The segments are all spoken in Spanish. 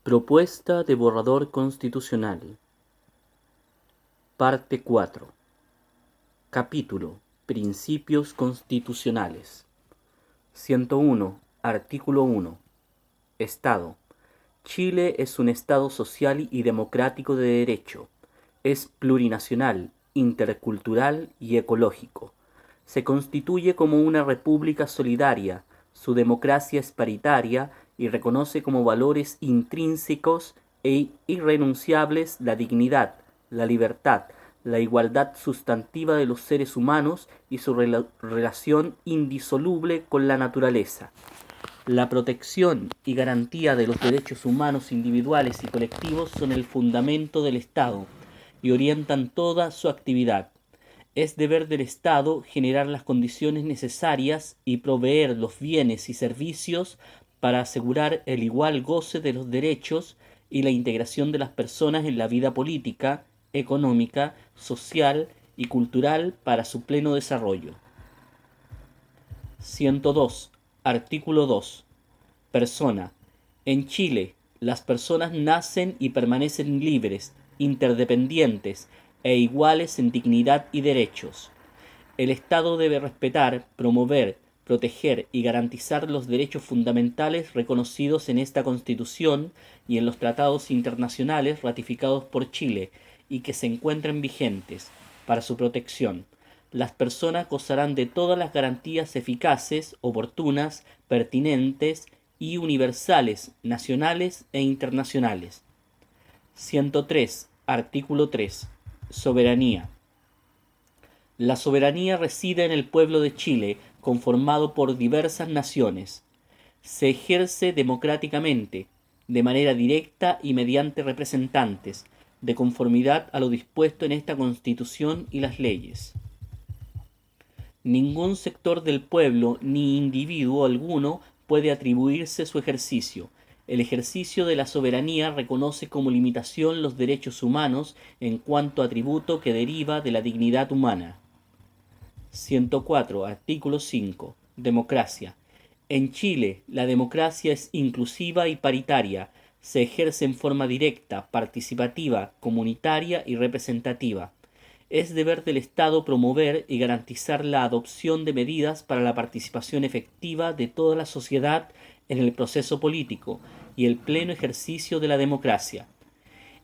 Propuesta de borrador constitucional. Parte 4. Capítulo: Principios constitucionales. 101. Artículo 1. Estado. Chile es un Estado social y democrático de derecho. Es plurinacional, intercultural y ecológico. Se constituye como una república solidaria. Su democracia es paritaria y reconoce como valores intrínsecos e irrenunciables la dignidad, la libertad, la igualdad sustantiva de los seres humanos y su relación indisoluble con la naturaleza. La protección y garantía de los derechos humanos individuales y colectivos son el fundamento del Estado y orientan toda su actividad. Es deber del Estado generar las condiciones necesarias y proveer los bienes y servicios para asegurar el igual goce de los derechos y la integración de las personas en la vida política, económica, social y cultural para su pleno desarrollo. 102. Artículo 2. Persona. En Chile, las personas nacen y permanecen libres, interdependientes e iguales en dignidad y derechos. El Estado debe respetar, promover, proteger y garantizar los derechos fundamentales reconocidos en esta Constitución y en los tratados internacionales ratificados por Chile y que se encuentren vigentes. Para su protección, las personas gozarán de todas las garantías eficaces, oportunas, pertinentes y universales, nacionales e internacionales. 103. Artículo 3. Soberanía. La soberanía reside en el pueblo de Chile, conformado por diversas naciones. Se ejerce democráticamente, de manera directa y mediante representantes, de conformidad a lo dispuesto en esta Constitución y las leyes. Ningún sector del pueblo ni individuo alguno puede atribuirse su ejercicio. El ejercicio de la soberanía reconoce como limitación los derechos humanos en cuanto atributo que deriva de la dignidad humana. 104. Artículo 5. Democracia. En Chile, la democracia es inclusiva y paritaria. Se ejerce en forma directa, participativa, comunitaria y representativa. Es deber del Estado promover y garantizar la adopción de medidas para la participación efectiva de toda la sociedad en el proceso político y el pleno ejercicio de la democracia.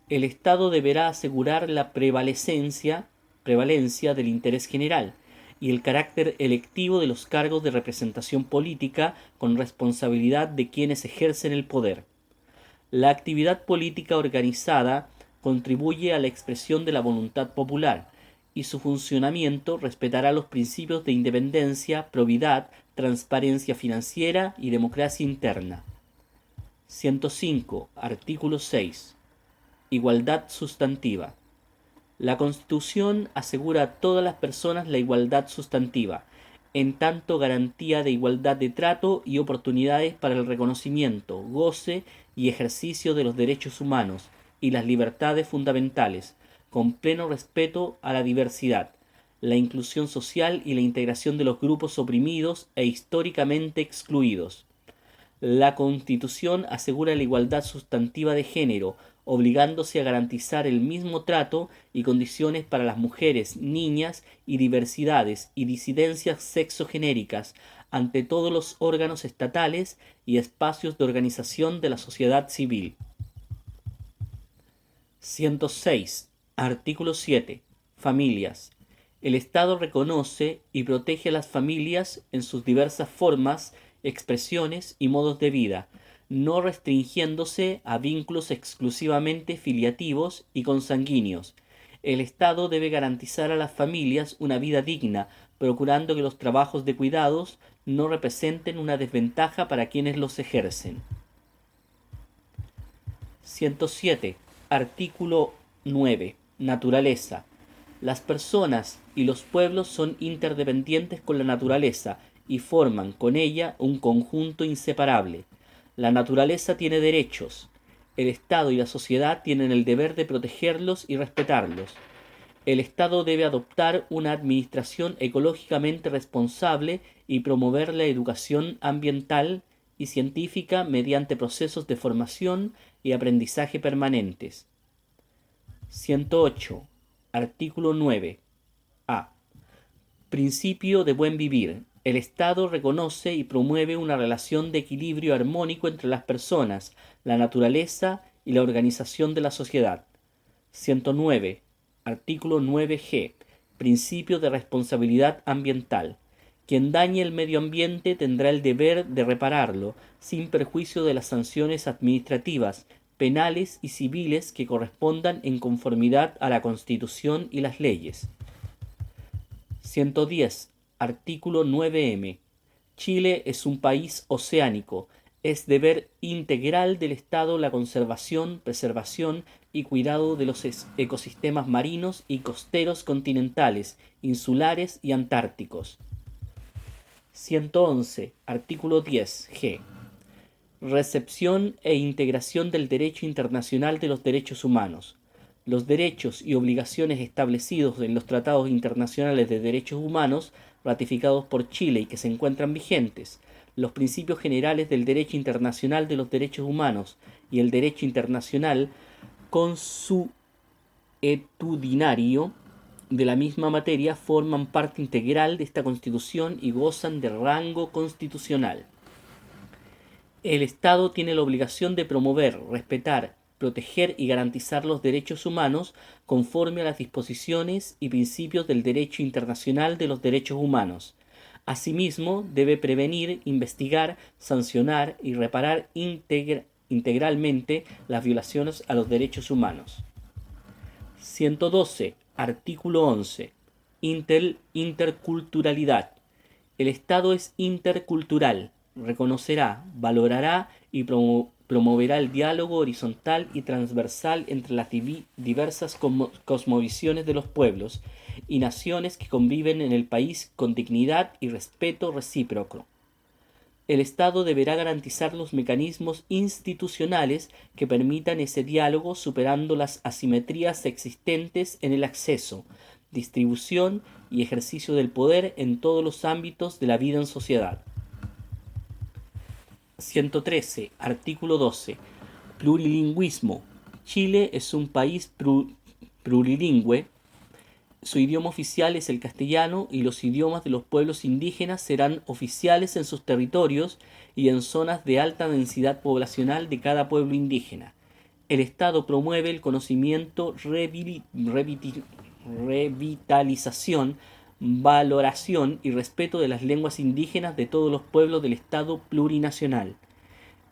El Estado deberá asegurar la prevalencia del interés general y el carácter electivo de los cargos de representación política con responsabilidad de quienes ejercen el poder. La actividad política organizada contribuye a la expresión de la voluntad popular y su funcionamiento respetará los principios de independencia, probidad, transparencia financiera y democracia interna. 105. Artículo 6. Igualdad sustantiva. La Constitución asegura a todas las personas la igualdad sustantiva, en tanto garantía de igualdad de trato y oportunidades para el reconocimiento, goce y ejercicio de los derechos humanos y las libertades fundamentales, con pleno respeto a la diversidad, la inclusión social y la integración de los grupos oprimidos e históricamente excluidos. La Constitución asegura la igualdad sustantiva de género, obligándose a garantizar el mismo trato y condiciones para las mujeres, niñas y diversidades y disidencias sexogenéricas ante todos los órganos estatales y espacios de organización de la sociedad civil. 106. Artículo 7. Familias. El Estado reconoce y protege a las familias en sus diversas formas, expresiones y modos de vida, no restringiéndose a vínculos exclusivamente filiativos y consanguíneos. El Estado debe garantizar a las familias una vida digna, procurando que los trabajos de cuidados no representen una desventaja para quienes los ejercen. 107. Artículo 9. Naturaleza. Las personas y los pueblos son interdependientes con la naturaleza y forman con ella un conjunto inseparable. La naturaleza tiene derechos. El Estado y la sociedad tienen el deber de protegerlos y respetarlos. El Estado debe adoptar una administración ecológicamente responsable y promover la educación ambiental y científica mediante procesos de formación y aprendizaje permanentes. 108. Artículo 9. A. Principio de buen vivir. El Estado reconoce y promueve una relación de equilibrio armónico entre las personas, la naturaleza y la organización de la sociedad. 109. Artículo 9G. Principio de responsabilidad ambiental. Quien dañe el medio ambiente tendrá el deber de repararlo, sin perjuicio de las sanciones administrativas, penales y civiles que correspondan en conformidad a la Constitución y las leyes. 110. Artículo 9M. Chile es un país oceánico. Es deber integral del Estado la conservación, preservación y cuidado de los ecosistemas marinos y costeros continentales, insulares y antárticos. 111. Artículo 10G. Recepción e integración del derecho internacional de los derechos humanos. Los derechos y obligaciones establecidos en los tratados internacionales de derechos humanos ratificados por Chile y que se encuentran vigentes, los principios generales del derecho internacional de los derechos humanos y el derecho internacional consuetudinario de la misma materia forman parte integral de esta Constitución y gozan de rango constitucional. El Estado tiene la obligación de promover, respetar, proteger y garantizar los derechos humanos conforme a las disposiciones y principios del derecho internacional de los derechos humanos. Asimismo, debe prevenir, investigar, sancionar y reparar integralmente las violaciones a los derechos humanos. 112. Artículo 11. Interculturalidad. El Estado es intercultural. Reconocerá, valorará y promoverá el diálogo horizontal y transversal entre las diversas cosmovisiones de los pueblos y naciones que conviven en el país con dignidad y respeto recíproco. El Estado deberá garantizar los mecanismos institucionales que permitan ese diálogo, superando las asimetrías existentes en el acceso, distribución y ejercicio del poder en todos los ámbitos de la vida en sociedad. 113. Artículo 12. Plurilingüismo. Chile es un país plurilingüe. Su idioma oficial es el castellano y los idiomas de los pueblos indígenas serán oficiales en sus territorios y en zonas de alta densidad poblacional de cada pueblo indígena. El Estado promueve el conocimiento, revitalización, valoración y respeto de las lenguas indígenas de todos los pueblos del Estado plurinacional.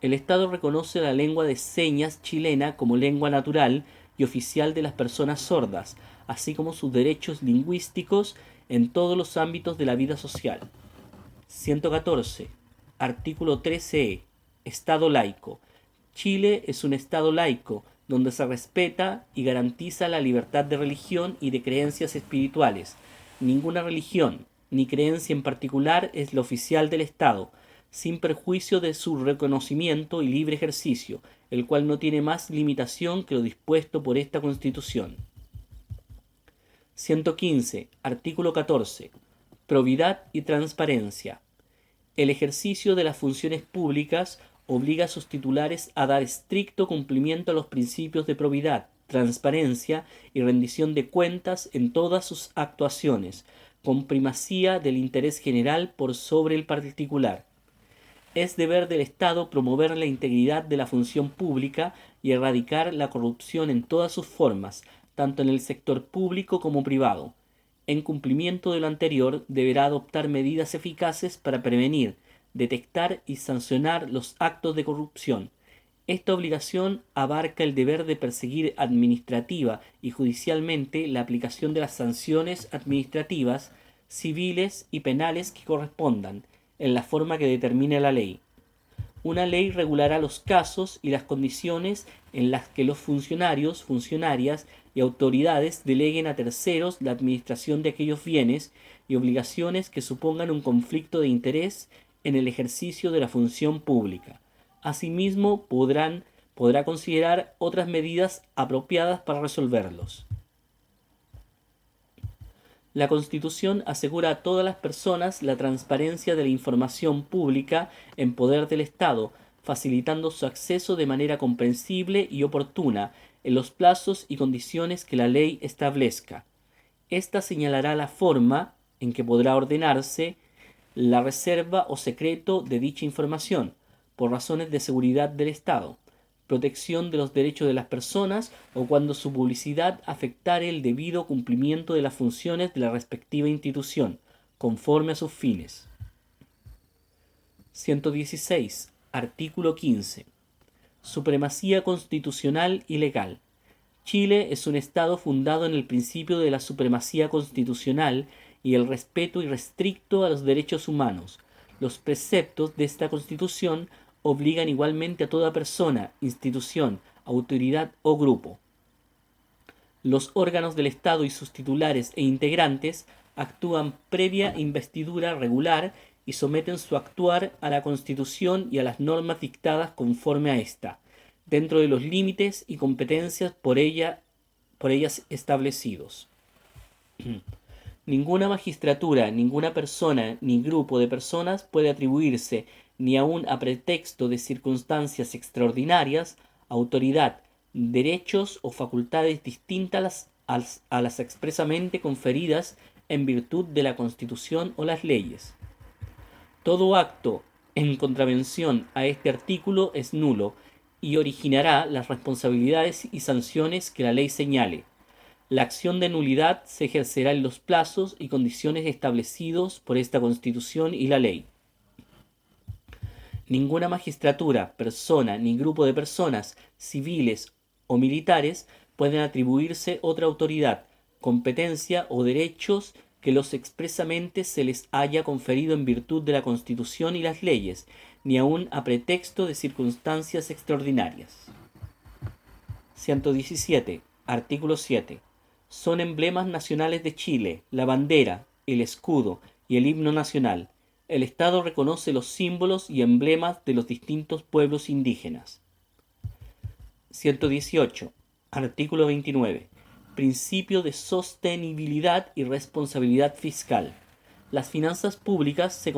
El Estado reconoce la lengua de señas chilena como lengua natural y oficial de las personas sordas, así como sus derechos lingüísticos en todos los ámbitos de la vida social. 114. Artículo 13e. Estado laico. Chile es un Estado laico, donde se respeta y garantiza la libertad de religión y de creencias espirituales. Ninguna religión ni creencia en particular es la oficial del Estado, sin perjuicio de su reconocimiento y libre ejercicio, el cual no tiene más limitación que lo dispuesto por esta Constitución. 115. Artículo 14. Probidad y transparencia. El ejercicio de las funciones públicas obliga a sus titulares a dar estricto cumplimiento a los principios de probidad, transparencia y rendición de cuentas en todas sus actuaciones, con primacía del interés general por sobre el particular. Es deber del Estado promover la integridad de la función pública y erradicar la corrupción en todas sus formas, tanto en el sector público como privado. En cumplimiento de lo anterior, deberá adoptar medidas eficaces para prevenir, detectar y sancionar los actos de corrupción. Esta obligación abarca el deber de perseguir administrativa y judicialmente la aplicación de las sanciones administrativas, civiles y penales que correspondan, en la forma que determine la ley. Una ley regulará los casos y las condiciones en las que los funcionarios, funcionarias y autoridades deleguen a terceros la administración de aquellos bienes y obligaciones que supongan un conflicto de interés en el ejercicio de la función pública. Asimismo, podrá considerar otras medidas apropiadas para resolverlos. La Constitución asegura a todas las personas la transparencia de la información pública en poder del Estado, facilitando su acceso de manera comprensible y oportuna, en los plazos y condiciones que la ley establezca. Esta señalará la forma en que podrá ordenarse la reserva o secreto de dicha información, por razones de seguridad del Estado, protección de los derechos de las personas o cuando su publicidad afectare el debido cumplimiento de las funciones de la respectiva institución, conforme a sus fines. 116. Artículo 15. Supremacía constitucional y legal. Chile es un Estado fundado en el principio de la supremacía constitucional y el respeto irrestricto a los derechos humanos. Los preceptos de esta Constitución obligan igualmente a toda persona, institución, autoridad o grupo. Los órganos del Estado y sus titulares e integrantes actúan previa investidura regular y someten su actuar a la Constitución y a las normas dictadas conforme a ésta, dentro de los límites y competencias por ellas establecidos. Ninguna magistratura, ninguna persona ni grupo de personas puede atribuirse, ni aun a pretexto de circunstancias extraordinarias, autoridad, derechos o facultades distintas a las expresamente conferidas en virtud de la Constitución o las leyes. Todo acto en contravención a este artículo es nulo y originará las responsabilidades y sanciones que la ley señale. La acción de nulidad se ejercerá en los plazos y condiciones establecidos por esta Constitución y la ley. Ninguna magistratura, persona ni grupo de personas, civiles o militares, pueden atribuirse otra autoridad, competencia o derechos que los expresamente se les haya conferido en virtud de la Constitución y las leyes, ni aun a pretexto de circunstancias extraordinarias. 117. Artículo 7. Son emblemas nacionales de Chile la bandera, el escudo y el himno nacional. El Estado reconoce los símbolos y emblemas de los distintos pueblos indígenas. 118. Artículo 29. Principio de sostenibilidad y responsabilidad fiscal. Las finanzas públicas se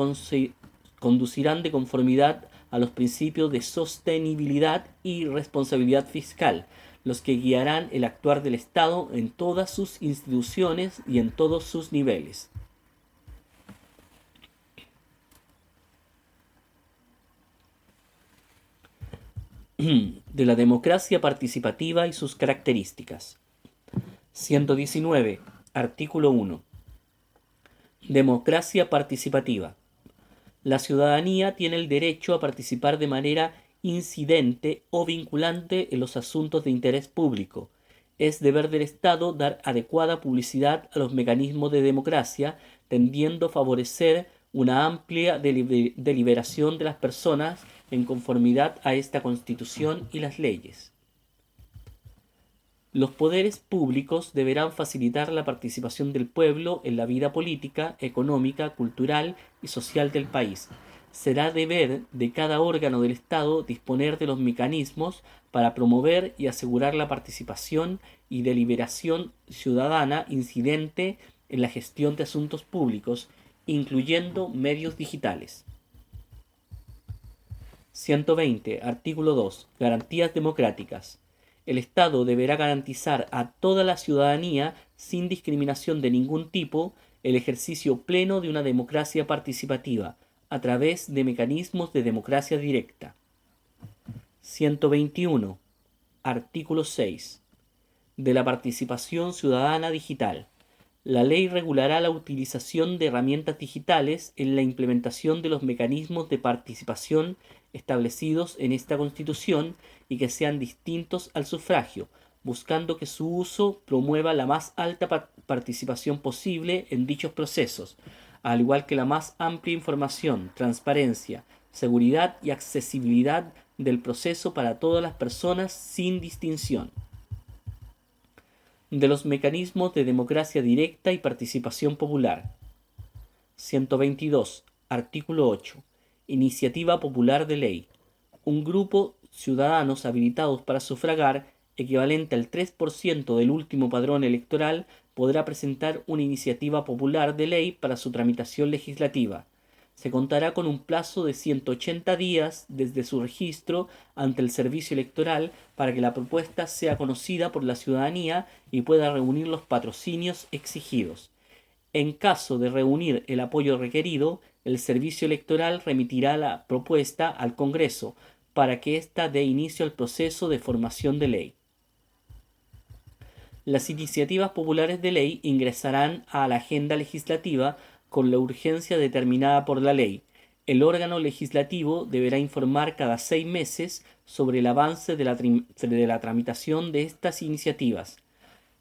conducirán de conformidad a los principios de sostenibilidad y responsabilidad fiscal, los que guiarán el actuar del Estado en todas sus instituciones y en todos sus niveles. De la democracia participativa y sus características. 119. Artículo 1. Democracia participativa. La ciudadanía tiene el derecho a participar de manera incidente o vinculante en los asuntos de interés público. Es deber del Estado dar adecuada publicidad a los mecanismos de democracia, tendiendo a favorecer una amplia deliberación de las personas en conformidad a esta Constitución y las leyes. Los poderes públicos deberán facilitar la participación del pueblo en la vida política, económica, cultural y social del país. Será deber de cada órgano del Estado disponer de los mecanismos para promover y asegurar la participación y deliberación ciudadana incidente en la gestión de asuntos públicos, incluyendo medios digitales. 120. Artículo 2. Garantías democráticas. El Estado deberá garantizar a toda la ciudadanía, sin discriminación de ningún tipo, el ejercicio pleno de una democracia participativa, a través de mecanismos de democracia directa. 121. Artículo 6. De la participación ciudadana digital. La ley regulará la utilización de herramientas digitales en la implementación de los mecanismos de participación establecidos en esta Constitución y que sean distintos al sufragio, buscando que su uso promueva la más alta participación posible en dichos procesos, al igual que la más amplia información, transparencia, seguridad y accesibilidad del proceso para todas las personas sin distinción. De los mecanismos de democracia directa y participación popular. 122. Artículo 8. Iniciativa popular de ley. Un grupo ciudadanos habilitados para sufragar, equivalente al 3% del último padrón electoral, podrá presentar una iniciativa popular de ley para su tramitación legislativa. Se contará con un plazo de 180 días desde su registro ante el Servicio Electoral para que la propuesta sea conocida por la ciudadanía y pueda reunir los patrocinios exigidos. En caso de reunir el apoyo requerido, el Servicio Electoral remitirá la propuesta al Congreso para que ésta dé inicio al proceso de formación de ley. Las iniciativas populares de ley ingresarán a la agenda legislativa con la urgencia determinada por la ley. El órgano legislativo deberá informar cada 6 meses sobre el avance de la tramitación de estas iniciativas.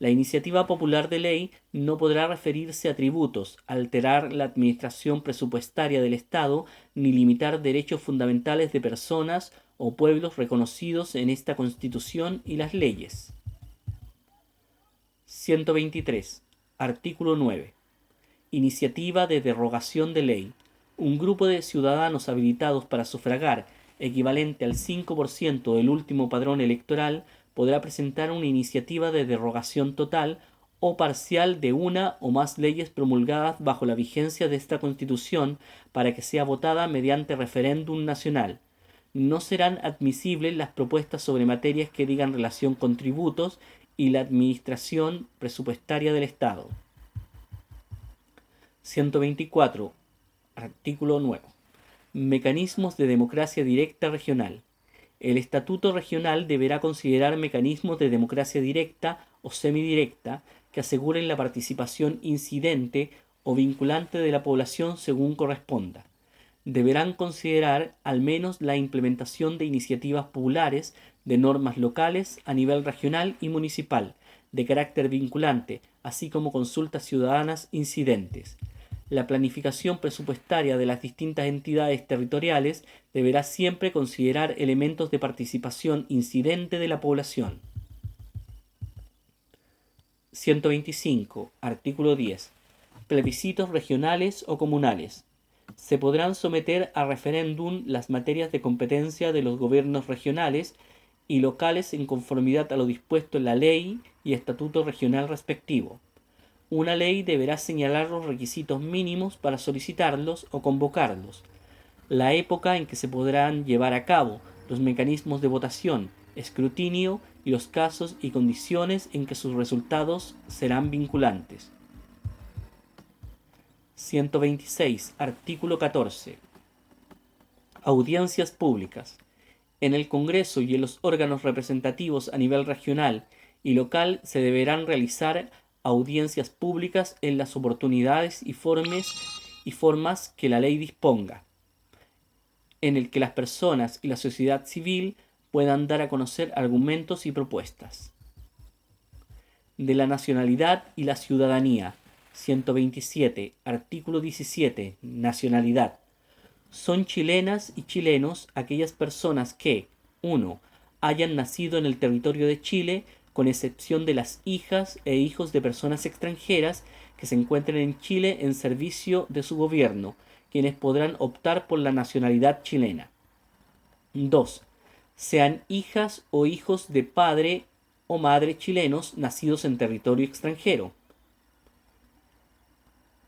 La iniciativa popular de ley no podrá referirse a tributos, alterar la administración presupuestaria del Estado, ni limitar derechos fundamentales de personas o pueblos reconocidos en esta Constitución y las leyes. 123. Artículo 9. Iniciativa de derogación de ley. Un grupo de ciudadanos habilitados para sufragar, equivalente al 5% del último padrón electoral, podrá presentar una iniciativa de derogación total o parcial de una o más leyes promulgadas bajo la vigencia de esta Constitución para que sea votada mediante referéndum nacional. No serán admisibles las propuestas sobre materias que digan relación con tributos y la administración presupuestaria del Estado. 124. Artículo 9. Mecanismos de democracia directa regional. El Estatuto Regional deberá considerar mecanismos de democracia directa o semidirecta que aseguren la participación incidente o vinculante de la población según corresponda. Deberán considerar al menos la implementación de iniciativas populares, de normas locales a nivel regional y municipal, de carácter vinculante, así como consultas ciudadanas incidentes. La planificación presupuestaria de las distintas entidades territoriales deberá siempre considerar elementos de participación incidente de la población. 125. Artículo 10. Plebiscitos regionales o comunales. Se podrán someter a referéndum las materias de competencia de los gobiernos regionales y locales en conformidad a lo dispuesto en la ley y estatuto regional respectivo. Una ley deberá señalar los requisitos mínimos para solicitarlos o convocarlos, la época en que se podrán llevar a cabo, los mecanismos de votación, escrutinio y los casos y condiciones en que sus resultados serán vinculantes. 126. Artículo 14. Audiencias públicas. En el Congreso y en los órganos representativos a nivel regional y local se deberán realizar audiencias públicas en las oportunidades y formas que la ley disponga, en el que las personas y la sociedad civil puedan dar a conocer argumentos y propuestas. De la nacionalidad y la ciudadanía. 127. Artículo 17. Nacionalidad. Son chilenas y chilenos aquellas personas que 1. Hayan nacido en el territorio de Chile, con excepción de las hijas e hijos de personas extranjeras que se encuentren en Chile en servicio de su gobierno, quienes podrán optar por la nacionalidad chilena. 2. Sean hijas o hijos de padre o madre chilenos nacidos en territorio extranjero.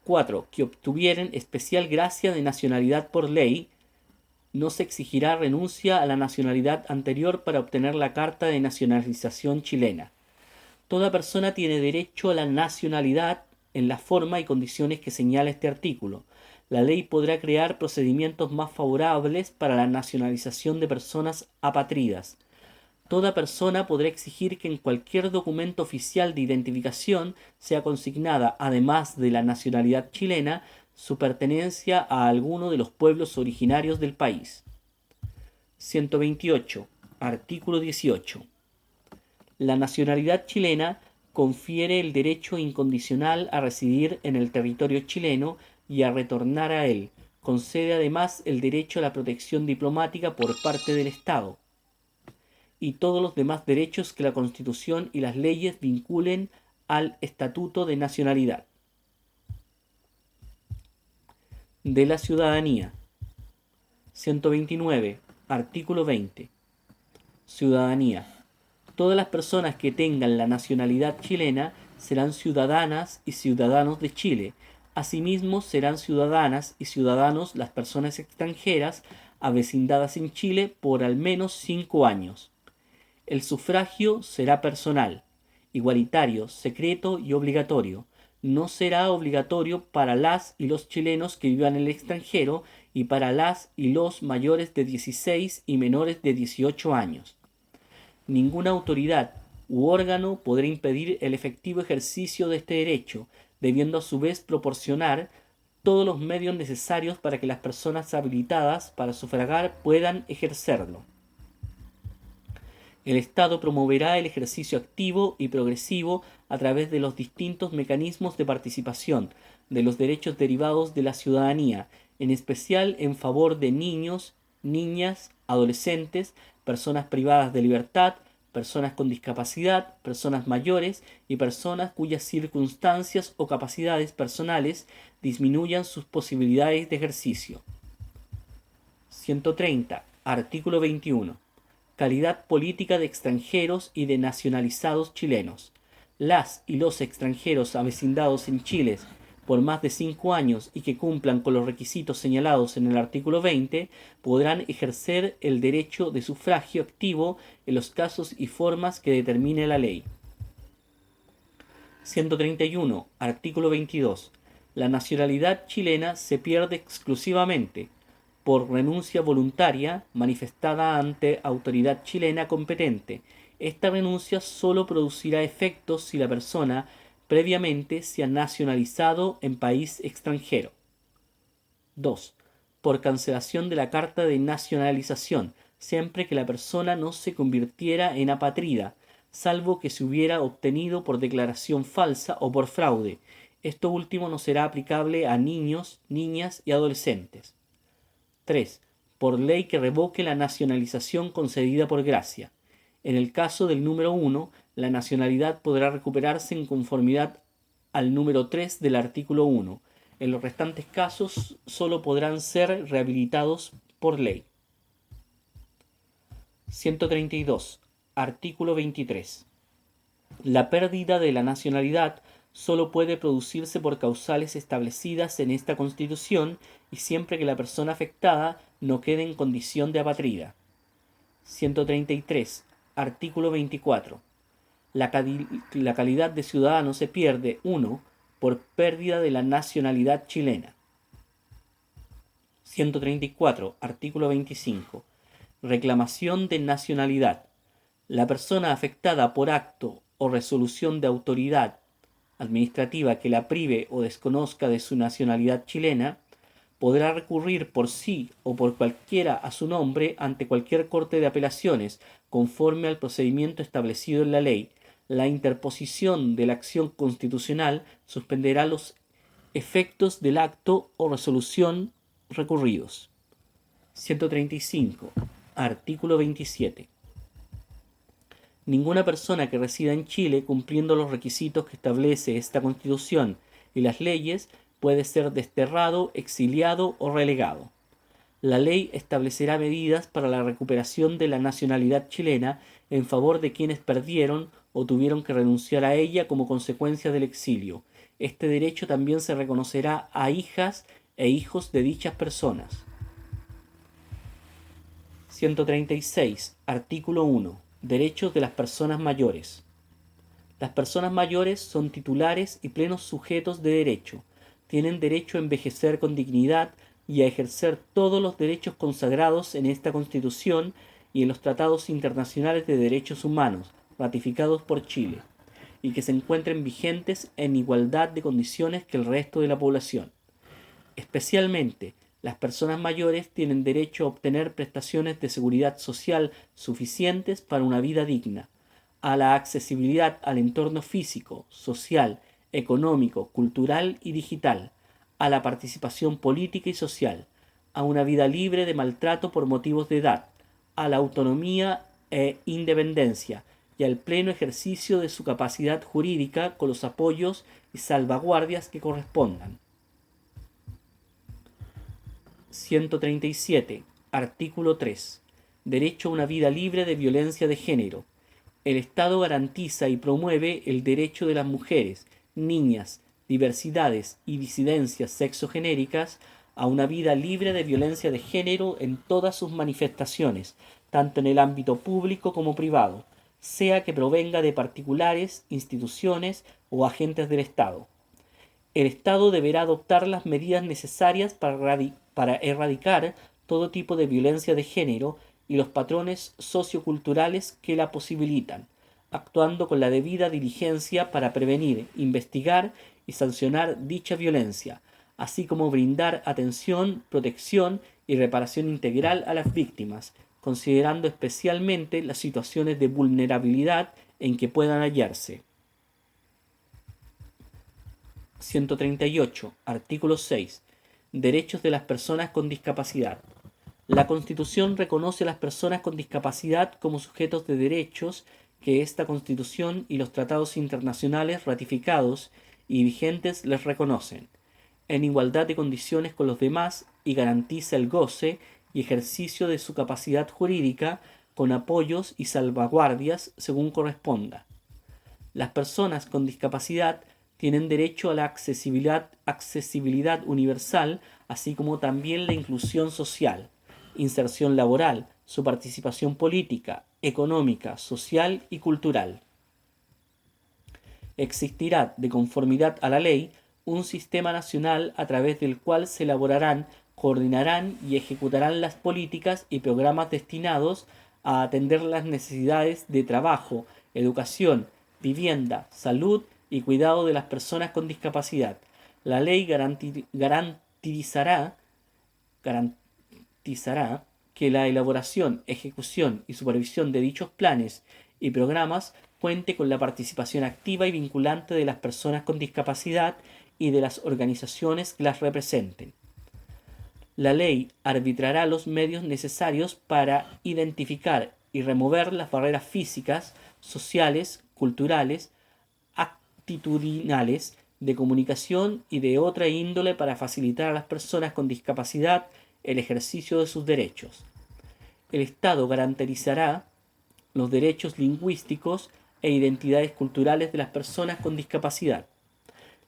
4. Que obtuvieren especial gracia de nacionalidad por ley. No se exigirá renuncia a la nacionalidad anterior para obtener la carta de nacionalización chilena. Toda persona tiene derecho a la nacionalidad en la forma y condiciones que señala este artículo. La ley podrá crear procedimientos más favorables para la nacionalización de personas apátridas. Toda persona podrá exigir que en cualquier documento oficial de identificación sea consignada, además de la nacionalidad chilena, su pertenencia a alguno de los pueblos originarios del país. 128. Artículo 18. La nacionalidad chilena confiere el derecho incondicional a residir en el territorio chileno y a retornar a él. Concede además el derecho a la protección diplomática por parte del Estado y todos los demás derechos que la Constitución y las leyes vinculen al Estatuto de Nacionalidad. De la ciudadanía. 129. Artículo 20. Ciudadanía. Todas las personas que tengan la nacionalidad chilena serán ciudadanas y ciudadanos de Chile. Asimismo, serán ciudadanas y ciudadanos las personas extranjeras avecindadas en Chile por al menos 5 años. El sufragio será personal, igualitario, secreto y obligatorio. No será obligatorio para las y los chilenos que vivan en el extranjero y para las y los mayores de 16 y menores de 18 años. Ninguna autoridad u órgano podrá impedir el efectivo ejercicio de este derecho, debiendo a su vez proporcionar todos los medios necesarios para que las personas habilitadas para sufragar puedan ejercerlo. El Estado promoverá el ejercicio activo y progresivo a través de los distintos mecanismos de participación de los derechos derivados de la ciudadanía, en especial en favor de niños, niñas, adolescentes, personas privadas de libertad, personas con discapacidad, personas mayores y personas cuyas circunstancias o capacidades personales disminuyan sus posibilidades de ejercicio. 130. Artículo 21. Calidad política de extranjeros y de nacionalizados chilenos. Las y los extranjeros avecindados en Chile por más de 5 años y que cumplan con los requisitos señalados en el artículo 20 podrán ejercer el derecho de sufragio activo en los casos y formas que determine la ley. 131. Artículo 22. La nacionalidad chilena se pierde exclusivamente por renuncia voluntaria manifestada ante autoridad chilena competente. Esta renuncia sólo producirá efectos si la persona previamente se ha nacionalizado en país extranjero. 2. Por cancelación de la carta de nacionalización, siempre que la persona no se convirtiera en apátrida, salvo que se hubiera obtenido por declaración falsa o por fraude. Esto último no será aplicable a niños, niñas y adolescentes. 3. Por ley que revoque la nacionalización concedida por gracia. En el caso del número 1, la nacionalidad podrá recuperarse en conformidad al número 3 del artículo 1. En los restantes casos solo podrán ser rehabilitados por ley. 132. Artículo 23. La pérdida de la nacionalidad solo puede producirse por causales establecidas en esta Constitución y siempre que la persona afectada no quede en condición de apátrida. 133. Artículo 24. La calidad de ciudadano se pierde, 1. Por pérdida de la nacionalidad chilena. 134. Artículo 25. Reclamación de nacionalidad. La persona afectada por acto o resolución de autoridad administrativa que la prive o desconozca de su nacionalidad chilena, podrá recurrir por sí o por cualquiera a su nombre ante cualquier corte de apelaciones, conforme al procedimiento establecido en la ley. La interposición de la acción constitucional suspenderá los efectos del acto o resolución recurridos. 135. Artículo 27. Ninguna persona que resida en Chile cumpliendo los requisitos que establece esta Constitución y las leyes puede ser desterrado, exiliado o relegado. La ley establecerá medidas para la recuperación de la nacionalidad chilena en favor de quienes perdieron o tuvieron que renunciar a ella como consecuencia del exilio. Este derecho también se reconocerá a hijas e hijos de dichas personas. 136. Artículo 1. Derechos de las personas mayores. Las personas mayores son titulares y plenos sujetos de derecho. Tienen derecho a envejecer con dignidad y a ejercer todos los derechos consagrados en esta Constitución y en los tratados internacionales de derechos humanos ratificados por Chile, y que se encuentren vigentes en igualdad de condiciones que el resto de la población. Especialmente, las personas mayores tienen derecho a obtener prestaciones de seguridad social suficientes para una vida digna, a la accesibilidad al entorno físico, social, económico, cultural y digital, a la participación política y social, a una vida libre de maltrato por motivos de edad, a la autonomía e independencia y al pleno ejercicio de su capacidad jurídica con los apoyos y salvaguardias que correspondan. 137. Artículo 3. Derecho a una vida libre de violencia de género. El Estado garantiza y promueve el derecho de las mujeres, niñas, diversidades y disidencias sexogenéricas a una vida libre de violencia de género en todas sus manifestaciones, tanto en el ámbito público como privado, sea que provenga de particulares, instituciones o agentes del Estado. El Estado deberá adoptar las medidas necesarias para erradicar todo tipo de violencia de género y los patrones socioculturales que la posibilitan, actuando con la debida diligencia para prevenir, investigar y sancionar dicha violencia, así como brindar atención, protección y reparación integral a las víctimas, considerando especialmente las situaciones de vulnerabilidad en que puedan hallarse. 138. Artículo 6. Derechos de las personas con discapacidad. La Constitución reconoce a las personas con discapacidad como sujetos de derechos que esta Constitución y los tratados internacionales ratificados y vigentes les reconocen, en igualdad de condiciones con los demás, y garantiza el goce y ejercicio de su capacidad jurídica con apoyos y salvaguardias según corresponda. Las personas con discapacidad tienen derecho a la accesibilidad universal, así como también la inclusión social, inserción laboral, su participación política, económica, social y cultural. Existirá, de conformidad a la ley, un sistema nacional a través del cual se elaborarán, coordinarán y ejecutarán las políticas y programas destinados a atender las necesidades de trabajo, educación, vivienda, salud y cuidado de las personas con discapacidad. La ley garantizará que la elaboración, ejecución y supervisión de dichos planes y programas cuente con la participación activa y vinculante de las personas con discapacidad y de las organizaciones que las representen. La ley arbitrará los medios necesarios para identificar y remover las barreras físicas, sociales, culturales, actitudinales, de comunicación y de otra índole para facilitar a las personas con discapacidad el ejercicio de sus derechos. El Estado garantizará los derechos lingüísticos e identidades culturales de las personas con discapacidad,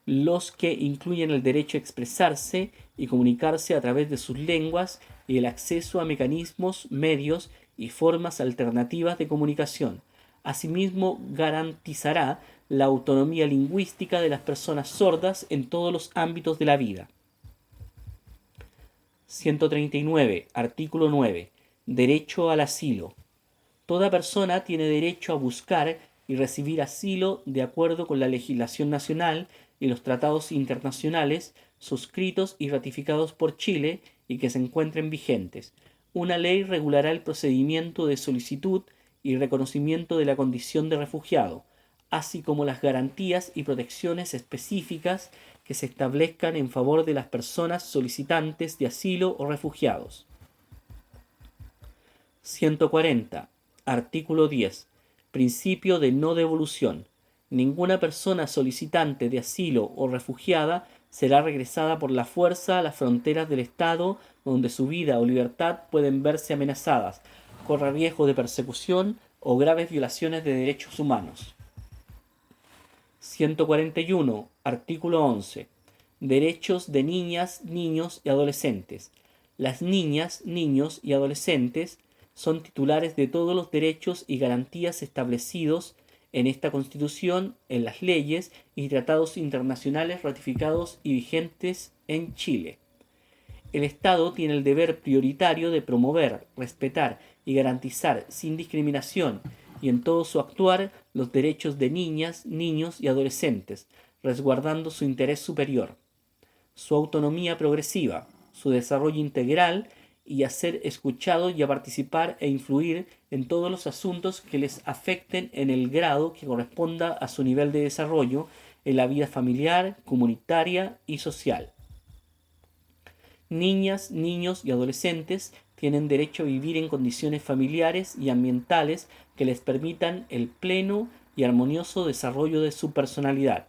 los que incluyen el derecho a expresarse y comunicarse a través de sus lenguas y el acceso a mecanismos, medios y formas alternativas de comunicación. Asimismo, garantizará la autonomía lingüística de las personas sordas en todos los ámbitos de la vida. 139. Artículo 9. Derecho al asilo. Toda persona tiene derecho a buscar y recibir asilo de acuerdo con la legislación nacional y los tratados internacionales suscritos y ratificados por Chile y que se encuentren vigentes. Una ley regulará el procedimiento de solicitud y reconocimiento de la condición de refugiado, así como las garantías y protecciones específicas que se establezcan en favor de las personas solicitantes de asilo o refugiados. 140. Artículo 10. Principio de no devolución. Ninguna persona solicitante de asilo o refugiada será regresada por la fuerza a las fronteras del Estado donde su vida o libertad pueden verse amenazadas, corre riesgo de persecución o graves violaciones de derechos humanos. 141. Artículo 11. Derechos de niñas, niños y adolescentes. Las niñas, niños y adolescentes son titulares de todos los derechos y garantías establecidos en esta Constitución, en las leyes y tratados internacionales ratificados y vigentes en Chile. El Estado tiene el deber prioritario de promover, respetar y garantizar sin discriminación y en todo su actuar los derechos de niñas, niños y adolescentes, resguardando su interés superior, su autonomía progresiva, su desarrollo integral y a ser escuchados y a participar e influir en todos los asuntos que les afecten en el grado que corresponda a su nivel de desarrollo en la vida familiar, comunitaria y social. Niñas, niños y adolescentes tienen derecho a vivir en condiciones familiares y ambientales que les permitan el pleno y armonioso desarrollo de su personalidad.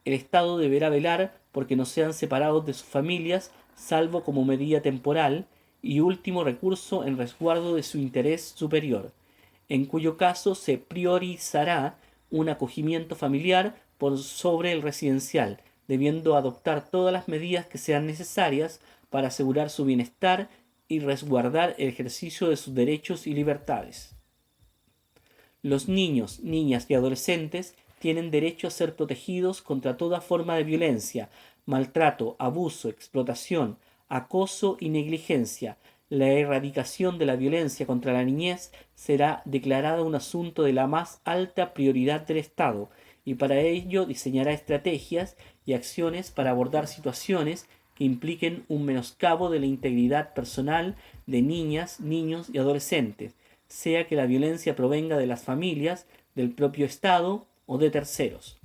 El Estado deberá velar porque no sean separados de sus familias, salvo como medida temporal y último recurso en resguardo de su interés superior. en cuyo caso se priorizará un acogimiento familiar por sobre el residencial, debiendo adoptar todas las medidas que sean necesarias para asegurar su bienestar y resguardar el ejercicio de sus derechos y libertades. Los niños, niñas y adolescentes tienen derecho a ser protegidos contra toda forma de violencia, maltrato, abuso, explotación, acoso y negligencia. La erradicación de la violencia contra la niñez será declarada un asunto de la más alta prioridad del Estado y para ello diseñará estrategias y acciones para abordar situaciones que impliquen un menoscabo de la integridad personal de niñas, niños y adolescentes, sea que la violencia provenga de las familias, del propio Estado o de terceros.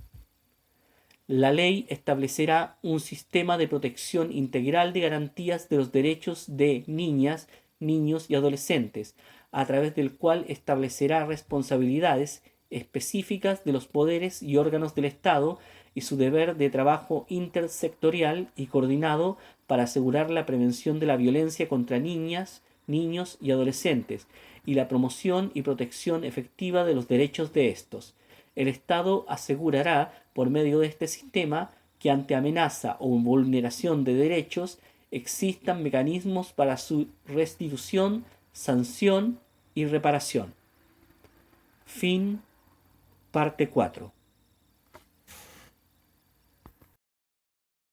La ley establecerá un sistema de protección integral de garantías de los derechos de niñas, niños y adolescentes, a través del cual establecerá responsabilidades específicas de los poderes y órganos del Estado y su deber de trabajo intersectorial y coordinado para asegurar la prevención de la violencia contra niñas, niños y adolescentes y la promoción y protección efectiva de los derechos de estos. El Estado asegurará, por medio de este sistema, que ante amenaza o vulneración de derechos existan mecanismos para su restitución, sanción y reparación. Fin, parte 4.